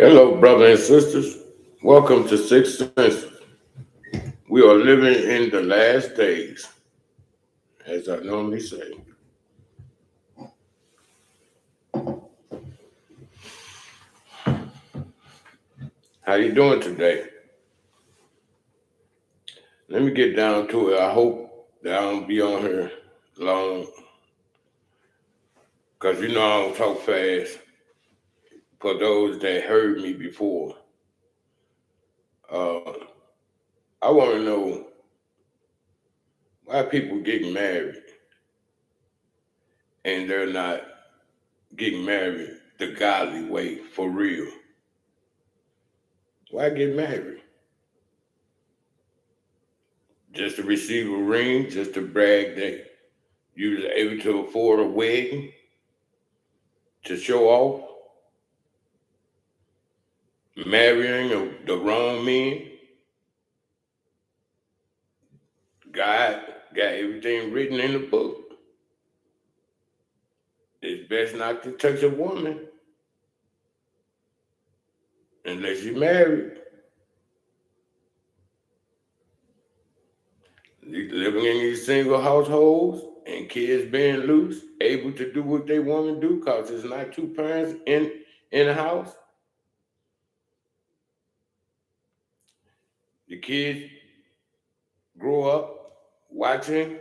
Hello, brothers and sisters. Welcome to Sixth Sense. We are living in the last days, as I normally say. How you doing today? Let me get down to it. I hope that I don't be on here long, because I don't talk fast. For those that heard me before, uh, I want to know why people getting married and they're not getting married the godly way for real. Why get married? Just to receive a ring, just to brag that you was able to afford a wedding, to show off, marrying the wrong men. God got everything written in the book. It's best not to touch a woman unless you're married. Living in these single households and kids being loose, able to do what they want to do because there's not two parents in the house. The kids grow up watching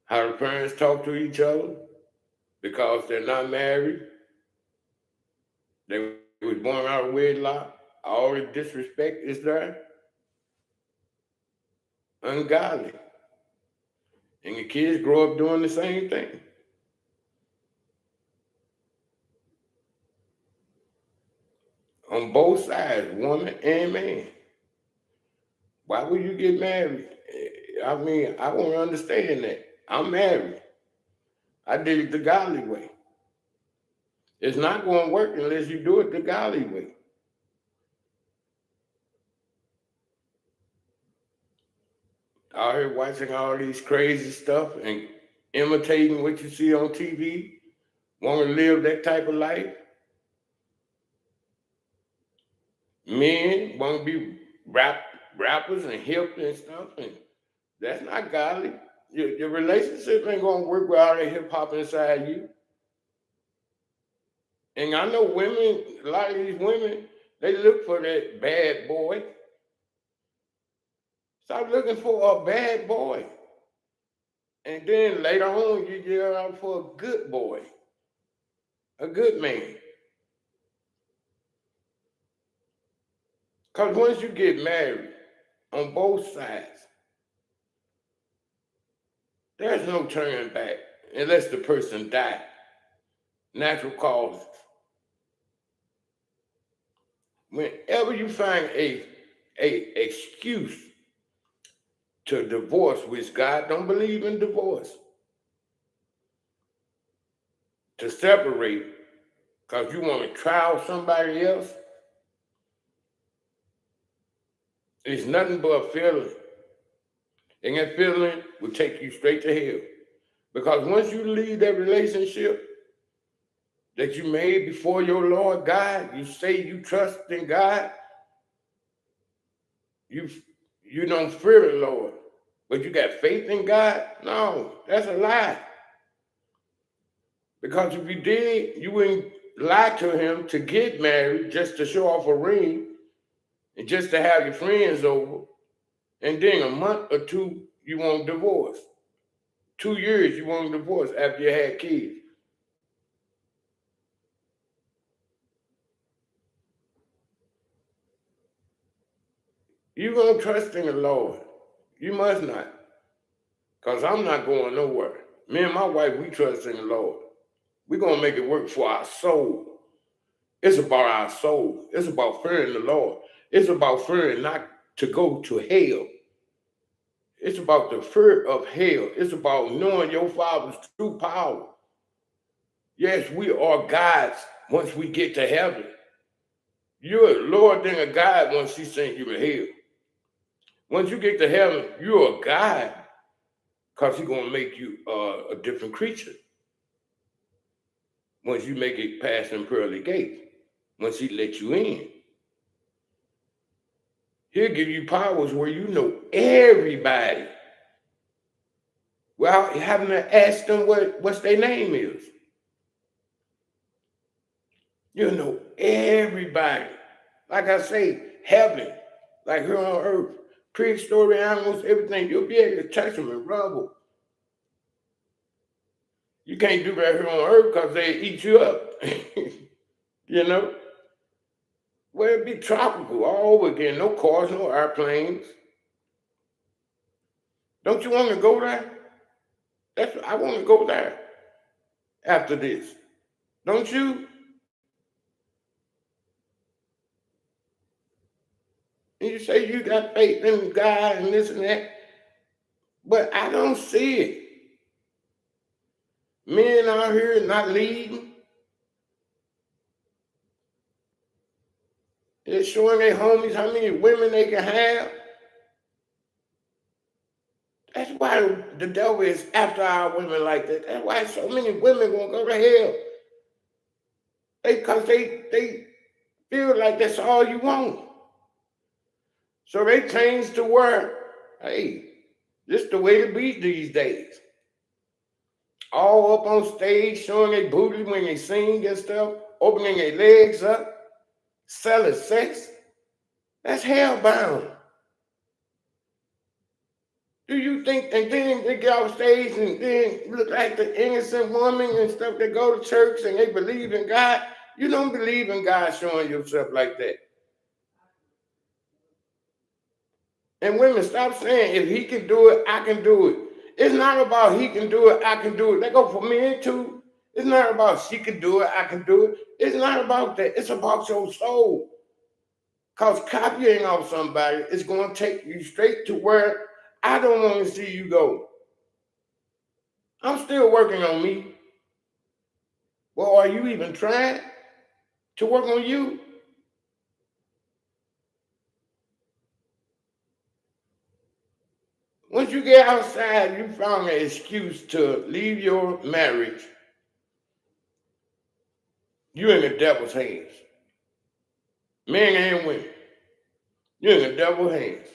how the parents talk to each other because they're not married. They was born out of wedlock. All the disrespect is there. Ungodly. And the kids grow up doing the same thing. On both sides, woman and man. Why would you get married? I mean, I want to understand that. I'm married. I did it the godly way. It's not going to work unless you do it the godly way. Out here watching all these crazy stuff and imitating what you see on TV, want to live that type of life. Men want to be rappers and hip and stuff, and that's not godly. Your relationship ain't gonna work with all that hip hop inside you. And I know women, a lot of these women, they look for that bad boy. Stop looking for a bad boy. And then later on, you get out for a good boy, a good man. Because once you get married on both sides, there's no turning back unless the person died. Natural causes. Whenever you find a excuse to divorce, which God don't believe in divorce, to separate because you want to trial somebody else, it's nothing but a feeling. And that feeling will take you straight to hell. Because once you leave that relationship that you made before your Lord God, you say you trust in God, you don't fear the Lord, but you got faith in God? No, that's a lie. Because if you did, you wouldn't lie to him to get married just to show off a ring and just to have your friends over. And then a month or two, you want divorce. 2 years, you want divorce after you had kids. You gonna trust in the Lord. You must not. Because I'm not going nowhere. Me and my wife, we trust in the Lord. We're gonna make it work for our soul. It's about our soul. It's about fearing the Lord. It's about fearing not to go to hell. It's about the fear of hell. It's about knowing your Father's true power. Yes, we are gods once we get to heaven. You're lower than a God once He sent you to hell. Once you get to heaven, you're a God because He's going to make you a different creature once you make it past them pearly gates. once he let you in. He'll give you powers where you know everybody without having to ask them what's their name is. You know everybody. Like I say, heaven, like here on earth, prehistoric animals, everything, you'll be able to touch them and rub them. You can't do that here on earth because they eat you up. You know? Well, it'd be tropical all over again. No cars, no airplanes. Don't you want to go there? I want to go there after this. Don't you? And you say you got faith in God and this and that, but I don't see it. Men out here not leading. They're showing their homies how many women they can have. That's why the devil is after our women like that. That's why so many women gonna go to hell. Because they feel like that's all you want. So they change the word. Hey, this is the way to be these days. All up on stage, showing their booty when they sing and stuff, opening their legs up, selling sex. That's hellbound. Do you think, and then they get off stage and then look like the innocent woman and stuff that go to church and they believe in God? You don't believe in God showing yourself like that. And women, stop saying, if he can do it, I can do it. It's not about he can do it, I can do it. That go for men too. It's not about she can do it, I can do it. It's not about that. It's about your soul. Because copying off somebody is going to take you straight to where I don't want to see you go. I'm still working on me. Well, are you even trying to work on you? Once you get outside, you found an excuse to leave your marriage. You're in the devil's hands. Men and women. You're in the devil's hands.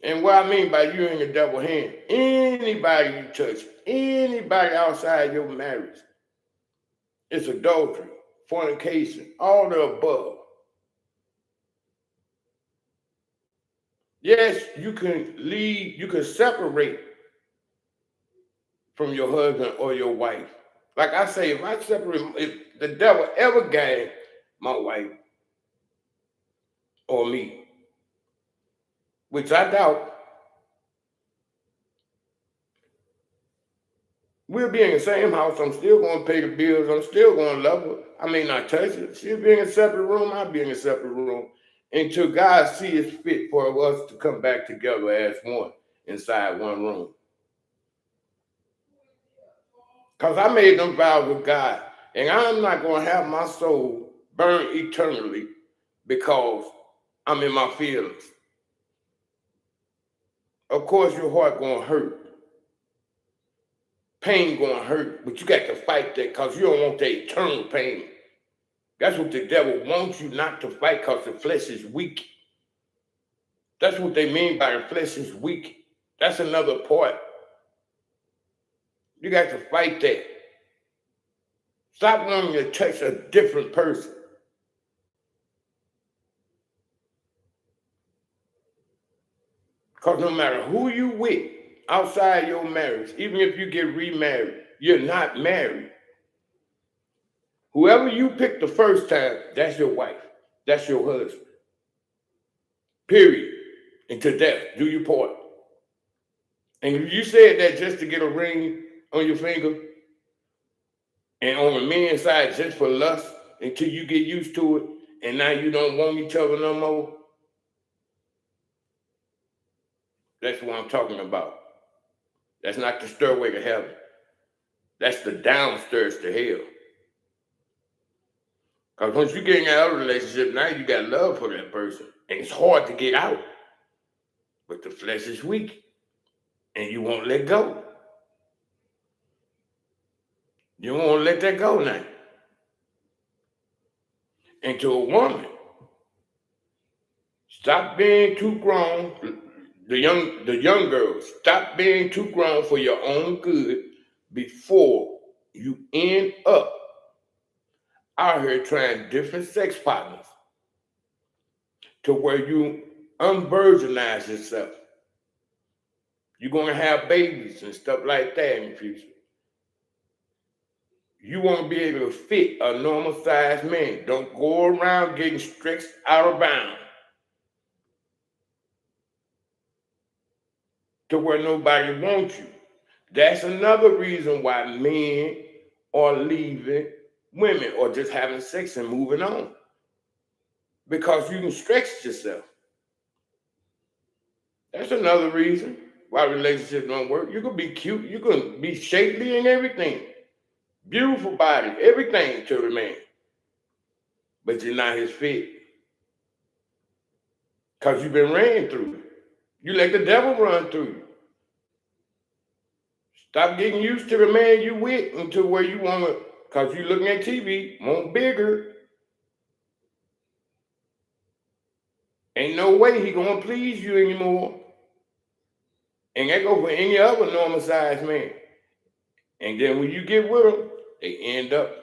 And what I mean by you in the devil's hand, anybody you touch, anybody outside your marriage, it's adultery, fornication, all the above. Yes, you can leave, you can separate from your husband or your wife. Like I say, if the devil ever gagged my wife or me, which I doubt, we'll be in the same house. I'm still going to pay the bills. I'm still going to love her. I may not touch her. She'll be in a separate room. I'll be in a separate room until God sees fit for us to come back together as one inside one room. Because I made them vows with God, and I'm not going to have my soul burn eternally because I'm in my feelings. Of course, your heart going to hurt. Pain going to hurt, but you got to fight that because you don't want that eternal pain. That's what the devil wants you not to fight because the flesh is weak. That's what they mean by the flesh is weak. That's another part. You got to fight that. Stop wanting to touch a different person. Because no matter who you with outside your marriage, even if you get remarried, you're not married. Whoever you pick the first time, that's your wife. That's your husband. Period. And to death, do your part. And if you said that just to get a ring on your finger and on the men's side just for lust until you get used to it and now you don't want each other no more, that's what I'm talking about. That's not the stairway to heaven. That's the downstairs to hell. Because once you get in that other relationship, now you got love for that person. And it's hard to get out. But the flesh is weak. And you won't let go. You don't want to let that go now. And to a woman, stop being too grown. The young girls, stop being too grown for your own good before you end up out here trying different sex partners to where you unvirginize yourself. You're going to have babies and stuff like that in the future. You want to be able to fit a normal sized man. Don't go around getting stretched out of bounds to where nobody wants you. That's another reason why men are leaving women or just having sex and moving on. Because you can stretch yourself. That's another reason why relationships don't work. You can be cute, you can be shapely and everything. Beautiful body, everything to the man. But you're not his fit. Because you've been ran through. You let the devil run through you. Stop getting used to the man you with until where you want to, because you're looking at TV, want bigger. Ain't no way he gonna please you anymore. And that go for any other normal sized man. And then when you get with them, they end up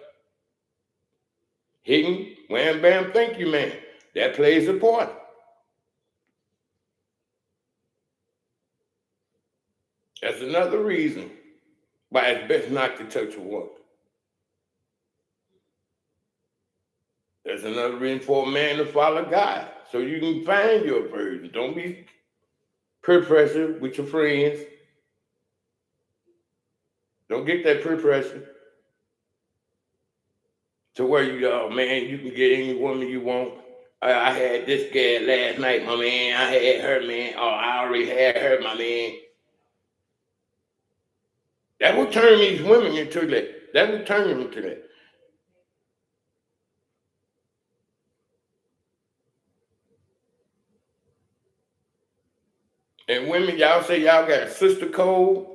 hitting, wham bam, thank you, man. That plays a part. That's another reason why it's best not to touch a woman. That's another reason for a man to follow God, so you can find your virgin. Don't be peer pressure with your friends. Don't get that peer pressure to where you go, man, you can get any woman you want. I had this girl last night, my man. I had her, man. Oh, I already had her, my man. That will turn these women into that. That will turn them into that. And women, y'all say y'all got a sister code.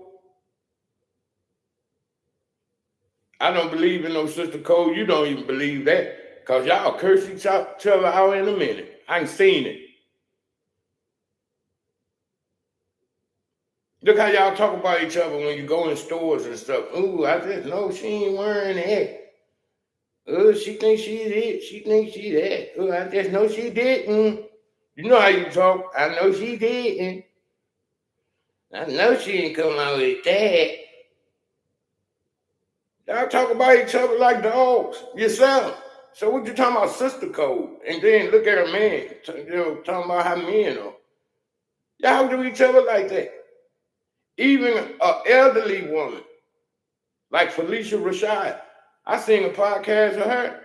I don't believe in no sister code. You don't even believe that. Because y'all curse each other out in a minute. I ain't seen it. Look how y'all talk about each other when you go in stores and stuff. Ooh, I just know she ain't wearing that. Oh, she thinks she's it. She thinks she's that. Oh, I just know she didn't. You know how you talk. I know she didn't. I know she didn't come out with that. Y'all talk about each other like dogs yourself. So what you talking about sister code? And then look at a man, talking about how men are. Y'all do each other like that. Even an elderly woman like Felicia Rashad. I seen a podcast of her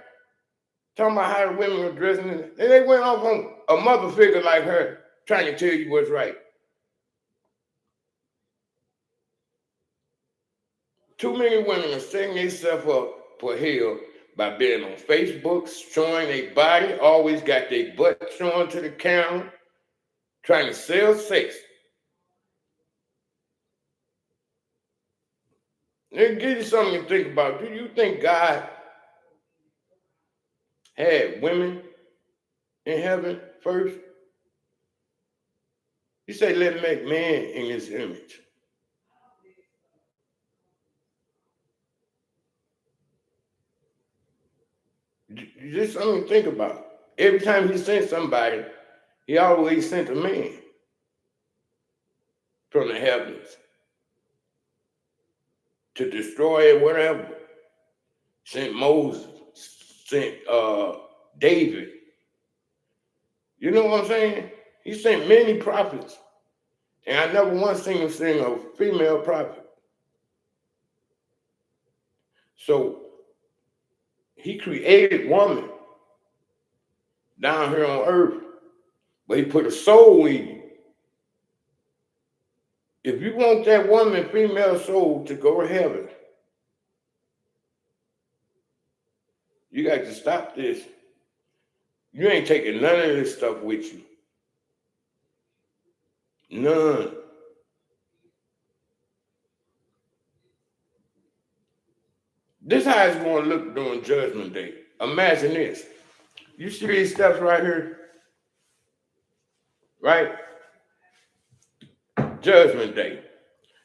talking about how the women were dressing. And they went off on a mother figure like her trying to tell you what's right. Too many women are setting themselves up for hell by being on Facebook, showing their body, always got their butt showing to the camera, trying to sell sex. Let me give you something to think about. Do you think God had women in heaven first? He said, let him make man in his image. Just something to think about. Every time he sent somebody, he always sent a man from the heavens to destroy whatever. Sent Moses, sent David. You know what I'm saying? He sent many prophets. And I never once seen him send a female prophet. So he created woman down here on earth, but he put a soul in you. If you want that woman, female soul to go to heaven, you got to stop this. You ain't taking none of this stuff with you. None. This how it's going to look during Judgment Day. Imagine this. You see these steps right here, right? Judgment Day.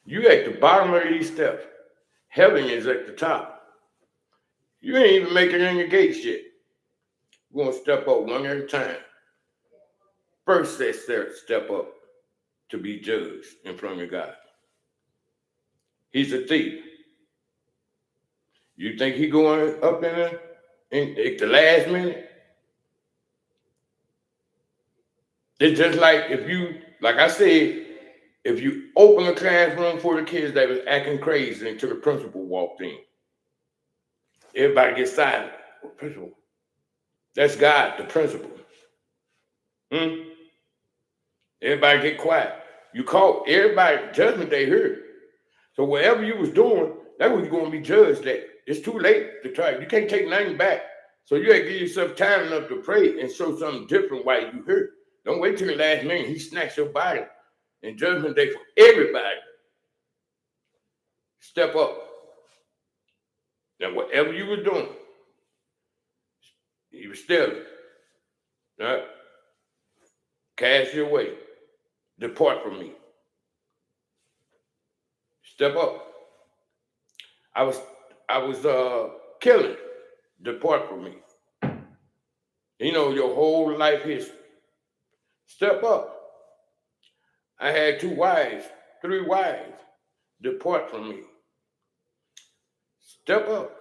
You at the bottom of these steps. Heaven is at the top. You ain't even making it in your gates yet. We're going to step up one at a time. First, step up to be judged in front of God. He's a thief. You think he going up in there at the last minute? It's just like if you, like I said, if you open a classroom for the kids that was acting crazy until the principal walked in, everybody gets silent. What principal? That's God, the principal. Everybody get quiet. You caught everybody, Judgment Day here. So whatever you was doing, that was going to be judged at. It's too late to try. You can't take nothing back. So you have to give yourself time enough to pray and show something different while you here. Don't wait till the last minute. He snatched your body. And Judgment Day for everybody. Step up. Now whatever you were doing, you were stealing. Right? Cast your way. Depart from me. Step up. I was killing. Depart from me. You know, your whole life history. Step up. I had 2 wives, 3 wives. Depart from me. Step up.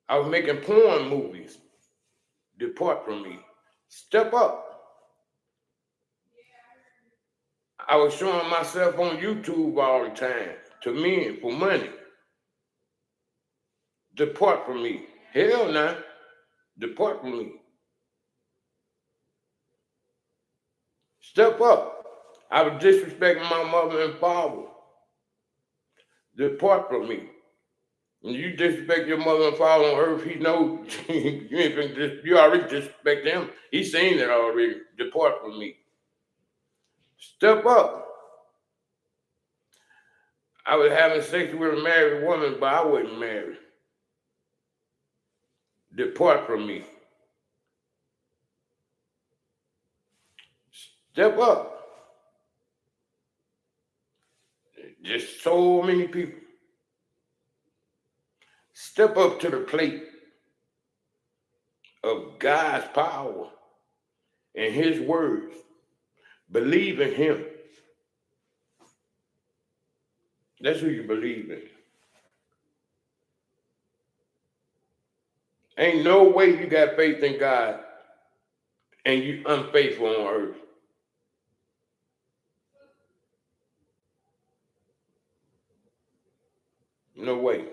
I was making porn movies. Depart from me. Step up. I was showing myself on YouTube all the time to men for money. Depart from me. Hell no. Depart from me. Step up. I was disrespecting my mother and father. Depart from me. When you disrespect your mother and father on earth, he knows you already disrespect him. He's seen it already. Depart from me. Step up. I was having sex with a married woman, but I wasn't married. Depart from me. Step up. Just so many people. Step up to the plate of God's power and his words. Believe in him. That's who you believe in. Ain't no way you got faith in God and you unfaithful on earth. No way.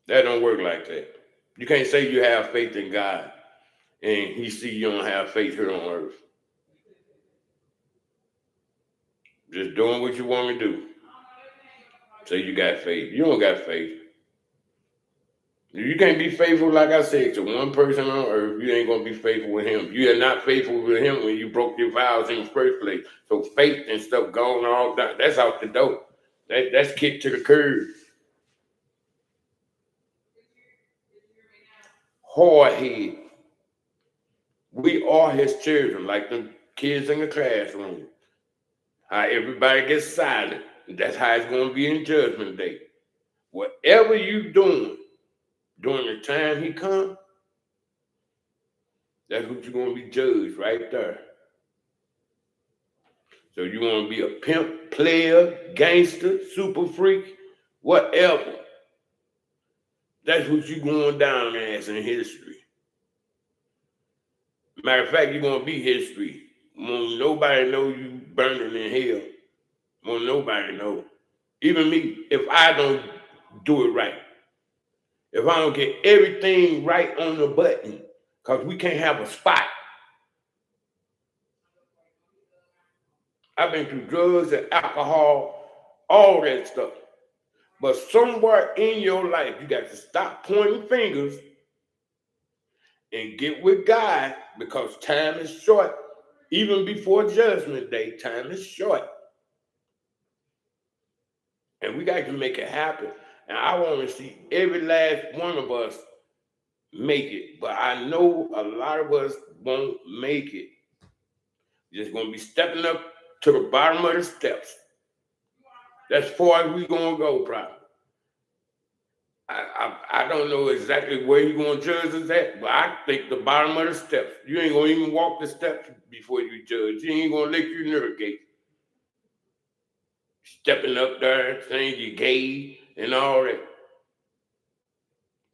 That don't work like that. You can't say you have faith in God and he see you don't have faith here on earth. Just doing what you want to do. Say you got faith. You don't got faith. You can't be faithful, like I said, to one person on earth. You ain't going to be faithful with him. You are not faithful with him when you broke your vows in the first place. So faith and stuff gone all down. That's out the door. That's kicked to the curb. Hard head. We are his children, like the kids in the classroom. How everybody gets silent. That's how it's going to be in Judgment Day. Whatever you doing during the time he comes, that's what you're going to be judged right there. So you want to be a pimp, player, gangster, super freak, whatever. That's what you're going down as in history. Matter of fact, you're going to be history. Won't nobody know you burning in hell. Won't nobody know. Even me, if I don't do it right. If I don't get everything right on the button, because we can't have a spot. I've been through drugs and alcohol, all that stuff. But somewhere in your life, you got to stop pointing fingers and get with God, because time is short. Even before Judgment Day, time is short. And we got to make it happen. And I want to see every last one of us make it. But I know a lot of us won't make it. Just gonna be stepping up to the bottom of the steps. That's far as we gonna go, probably. I don't know exactly where you're gonna judge us at, but I think the bottom of the steps. You ain't gonna even walk the steps before you judge. You ain't gonna let you navigate. Stepping up there, saying you gay and all that.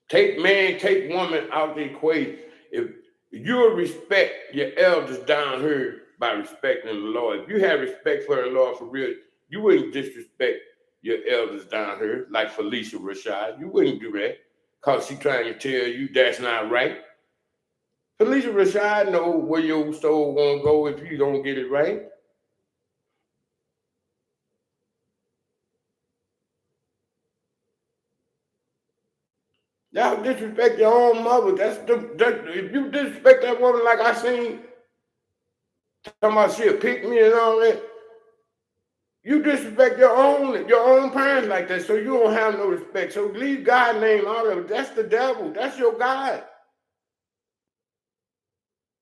Take man, take woman out the equation. If you'll respect your elders down here by respecting the Lord, if you have respect for the Lord for real, you wouldn't disrespect your elders down here like Phylicia Rashad. You wouldn't do that because she trying to tell you that's not right. Phylicia Rashad know where your soul gonna go if you don't get it right. Y'all disrespect your own mother. If you disrespect that woman like I seen, talking about she'll pick me and all that, you disrespect your own parents like that, so you don't have no respect. So leave God's name out of it. That's the devil. That's your God.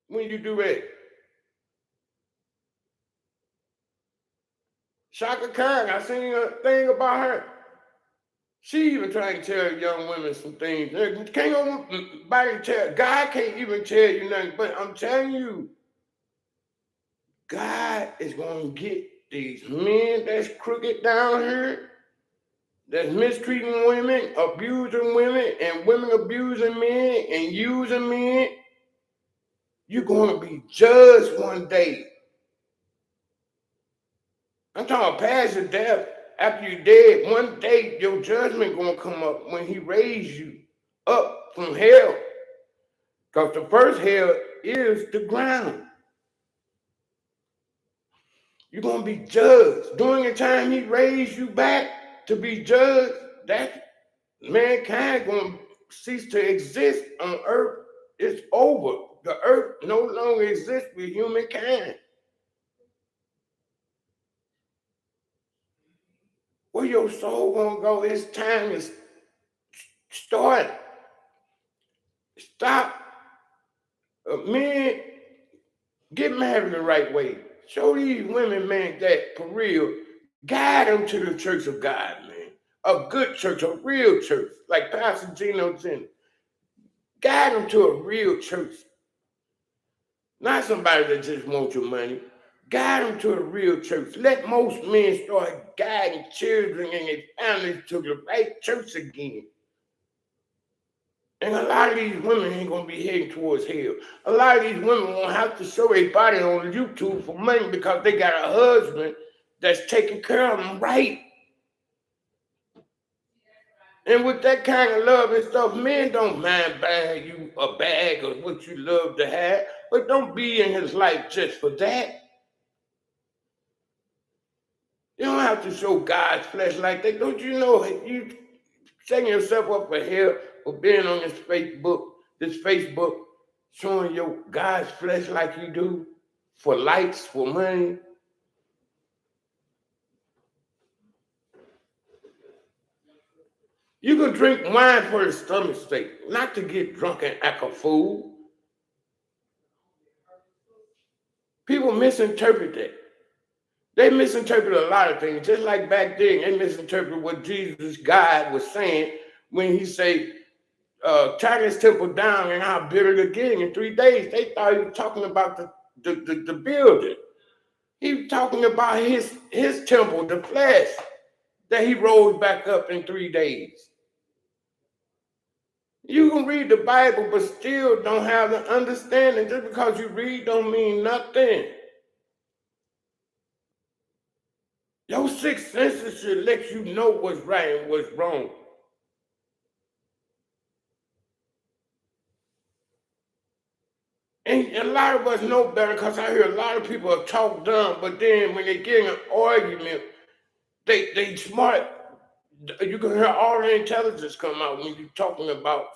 When you do that. Shaka Khan, I seen a thing about her. She even trying to tell young women some things. Can't nobody tell. God can't even tell you nothing. But I'm telling you, God is going to get these men that's crooked down here, that's mistreating women, abusing women, and women abusing men and using men. You're going to be judged one day. I'm talking past your death. After you're dead, one day your judgment going to come up when he raised you up from hell. Because the first hell is the ground. You're going to be judged. During the time he raised you back to be judged, that mankind going to cease to exist on earth. It's over. The earth no longer exists with humankind. Where your soul going to go? It's time to start. Stop. Men, get married the right way. Show these women, man, that for real, guide them to the church of God, man. A good church, a real church, like Pastor Gino Jennings. Guide them to a real church. Not somebody that just wants your money. Guide them to a real church. Let most men start guiding children and their families to the right church again. And a lot of these women ain't gonna be heading towards hell. A lot of these women won't have to show their body on YouTube for money because they got a husband that's taking care of them right. And with that kind of love and stuff, men don't mind buying you a bag of what you love to have, but don't be in his life just for that. You don't have to show God's flesh like that. Don't you know you setting yourself up for hell for being on this Facebook, showing your God's flesh like you do for likes, for money? You can drink wine for the stomach's sake, not to get drunk and act a fool. People misinterpret that. They misinterpret a lot of things, just like back then, they misinterpret what Jesus, God, was saying when he said, tear this temple down and I'll build it again in 3 days. They thought he was talking about the building. He was talking about his temple, the flesh, that he rose back up in 3 days. You can read the Bible, but still don't have the understanding. Just because you read don't mean nothing. Your sixth senses should let you know what's right and what's wrong. And a lot of us know better because I hear a lot of people talk dumb, but then when they get in an argument, they smart. You can hear all the intelligence come out when you're talking about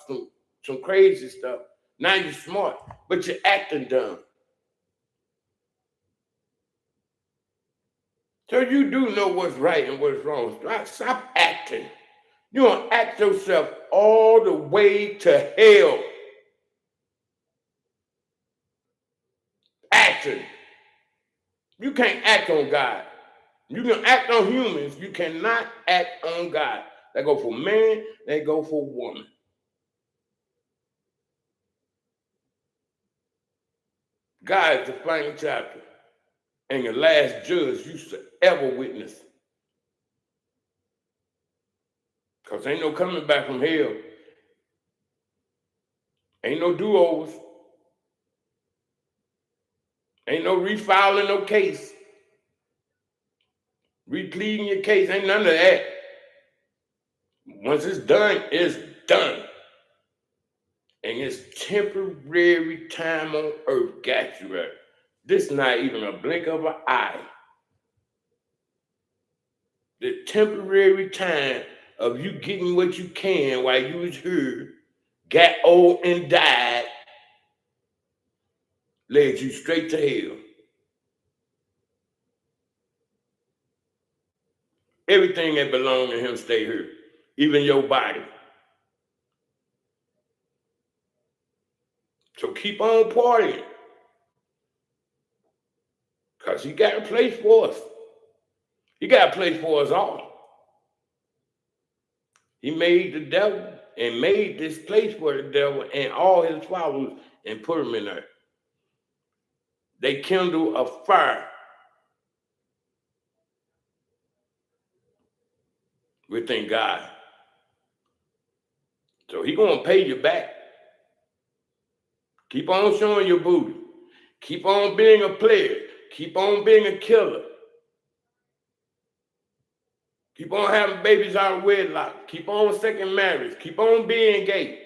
some crazy stuff. Now you're smart, but you're acting dumb. So you do know what's right and what's wrong. Stop acting. You're going to act yourself all the way to hell. Acting. You can't act on God. You can act on humans. You cannot act on God. They go for man, they go for woman. God is the final chapter and the last judge you should ever witness. Because ain't no coming back from hell. Ain't no do-overs. Ain't no refiling no case. Repleading your case. Ain't none of that. Once it's done, it's done. And it's temporary time on earth got you right. This is not even a blink of an eye. The temporary time of you getting what you can while you was here, got old and died, led you straight to hell. Everything that belonged to him stay here, even your body. So keep on partying. Because he got a place for us. He got a place for us all. He made the devil and made this place for the devil and all his followers and put them in there. They kindle a fire within God. So he gonna pay you back. Keep on showing your booty. Keep on being a player. Keep on being a killer. Keep on having babies out of wedlock. Keep on second marriage. Keep on being gay.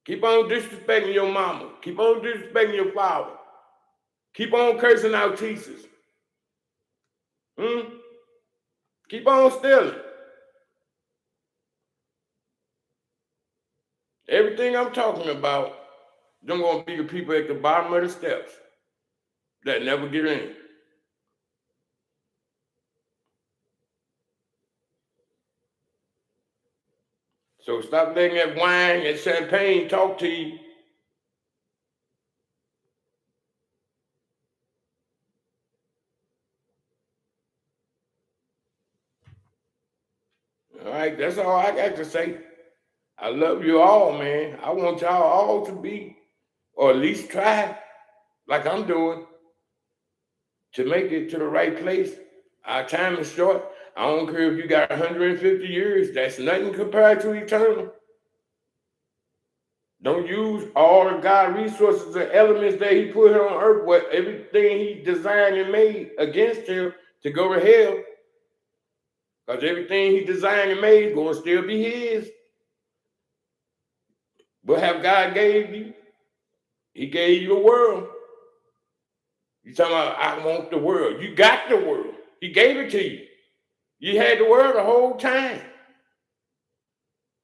Keep on disrespecting your mama. Keep on disrespecting your father. Keep on cursing out Jesus. Keep on stealing. Everything I'm talking about, them gonna be the people at the bottom of the steps that never get in. So stop letting that wine and champagne talk to you. All right, that's all I got to say. I love you all, man. I want y'all all to be, or at least try, like I'm doing, to make it to the right place. Our time is short. I don't care if you got 150 years. That's nothing compared to eternal. Don't use all of God's resources and elements that he put here on earth, what everything he designed and made against him to go to hell. Because everything he designed and made is going to still be his. What have God gave you? He gave you the world. You talking about, I want the world. You got the world. He gave it to you. You had the world the whole time.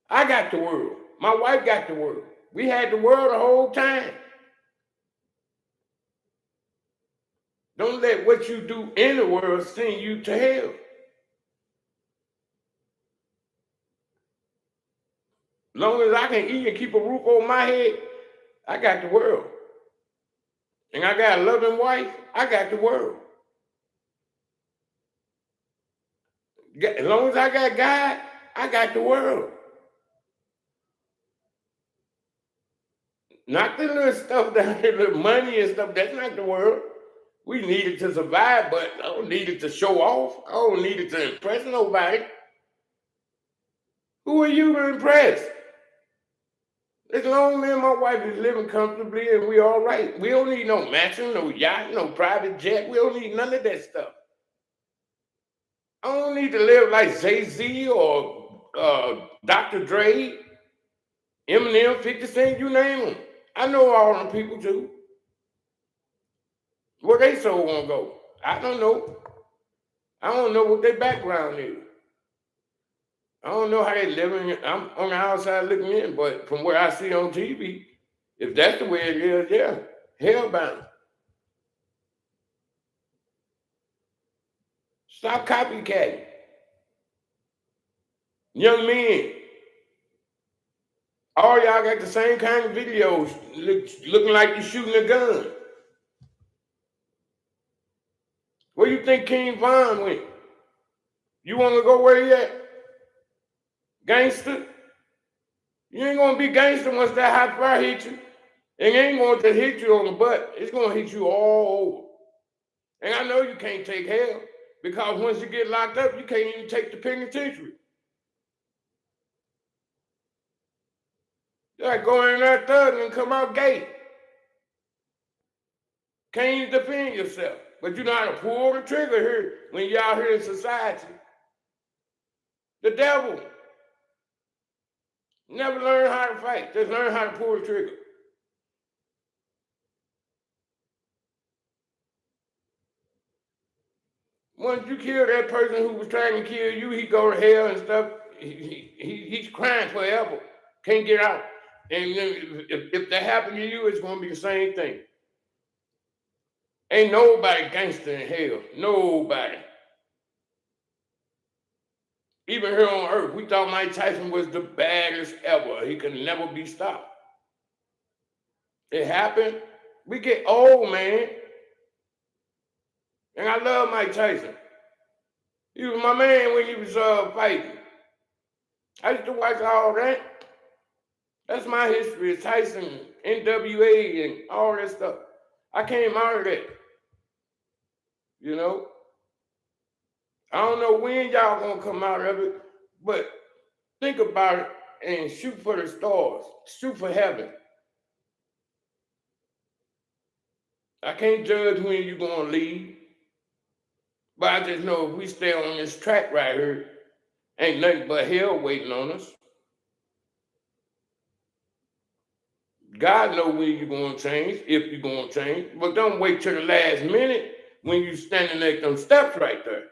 I got the world. My wife got the world. We had the world the whole time. Don't let what you do in the world send you to hell. As long as I can eat and keep a roof over my head, I got the world. And I got a loving wife, I got the world. As long as I got God, I got the world. Not the little stuff down here, the money and stuff, that's not the world. We need it to survive, but I don't need it to show off. I don't need it to impress nobody. Who are you to impress? As long as me and my wife is living comfortably and we all right. We don't need no mansion, no yacht, no private jet. We don't need none of that stuff. I don't need to live like Jay-Z or Dr. Dre, Eminem, 50 Cent, you name them. I know all them people too. Where they soul want to go? I don't know. I don't know what their background is. I don't know how they living. I'm on the outside looking in, but from what I see on TV, if that's the way it is, yeah, hellbound. Stop copycatting. Young men, all y'all got the same kind of videos, looking like you're shooting a gun. Where you think King Von went? You want to go where he at? Gangster? You ain't gonna be gangster once that hot fire hit you. It ain't going to hit you on the butt. It's gonna hit you all over. And I know you can't take hell because once you get locked up, you can't even take the penitentiary. You like go in there thugging and come out gay. Can't even defend yourself. But you know how to pull the trigger here when you're out here in society. The devil never learn how to fight. Just learn how to pull the trigger. Once you kill that person who was trying to kill you, he go to hell and stuff. He's crying forever. Can't get out. And then if that happened to you, it's going to be the same thing. Ain't nobody gangster in hell. Nobody. Even here on earth, we thought Mike Tyson was the baddest ever. He could never be stopped. It happened. We get old, man. And I love Mike Tyson. He was my man when he was fighting. I used to watch all that. That's my history, Tyson, NWA, and all that stuff. I came out of that. You know? I don't know when y'all gonna come out of it, but think about it and shoot for the stars. Shoot for heaven. I can't judge when you're gonna leave. But I just know if we stay on this track right here, ain't nothing but hell waiting on us. God know when you're gonna change, if you're gonna change, but don't wait till the last minute when you standing at them steps right there.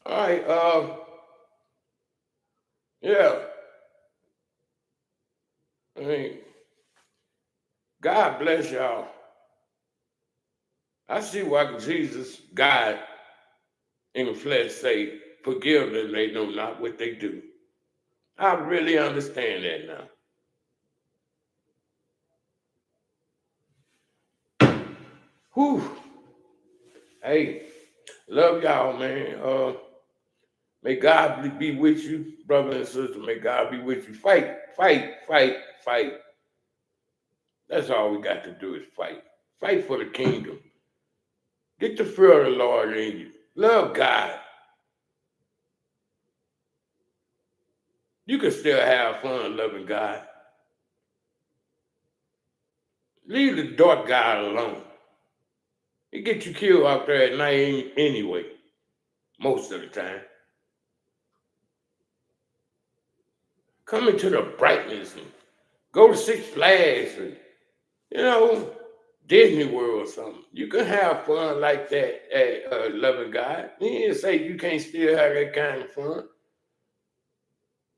All right, yeah. I mean, God bless y'all. I see why Jesus, God in the flesh say, forgive them, they know not what they do. I really understand that now. Whew. Hey, love y'all, man. May God be with you, brother and sister. May God be with you. Fight, fight, fight, fight. That's all we got to do is fight. Fight for the kingdom. Get the fear of the Lord in you. Love God. You can still have fun loving God. Leave the dark guy alone. He get you killed out there at night anyway, most of the time. Come into the brightness and go to Six Flags and, you know, Disney World or something. You can have fun like that at loving God. He didn't say you can't still have that kind of fun.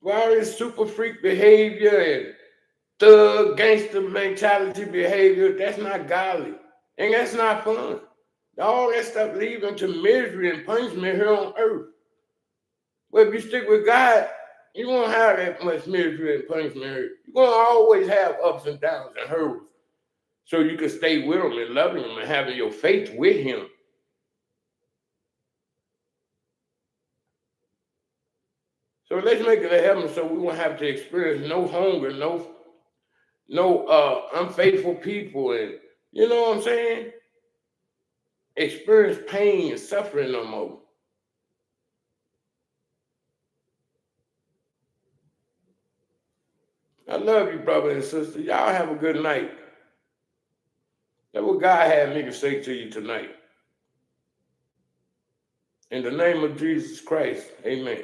Well, all this super freak behavior and thug gangster mentality behavior, that's not godly. And that's not fun. All that stuff leads into misery and punishment here on earth. But if you stick with God, you won't have that much misery and punishment here. You're going to always have ups and downs and hurdles. So you can stay with him and loving him and having your faith with him. So let's make it a heaven so we won't have to experience no hunger, no unfaithful people, and you know what I'm saying? Experience pain and suffering no more. I love you, brother and sister. Y'all have a good night. That's what God had me to say to you tonight. In the name of Jesus Christ, amen.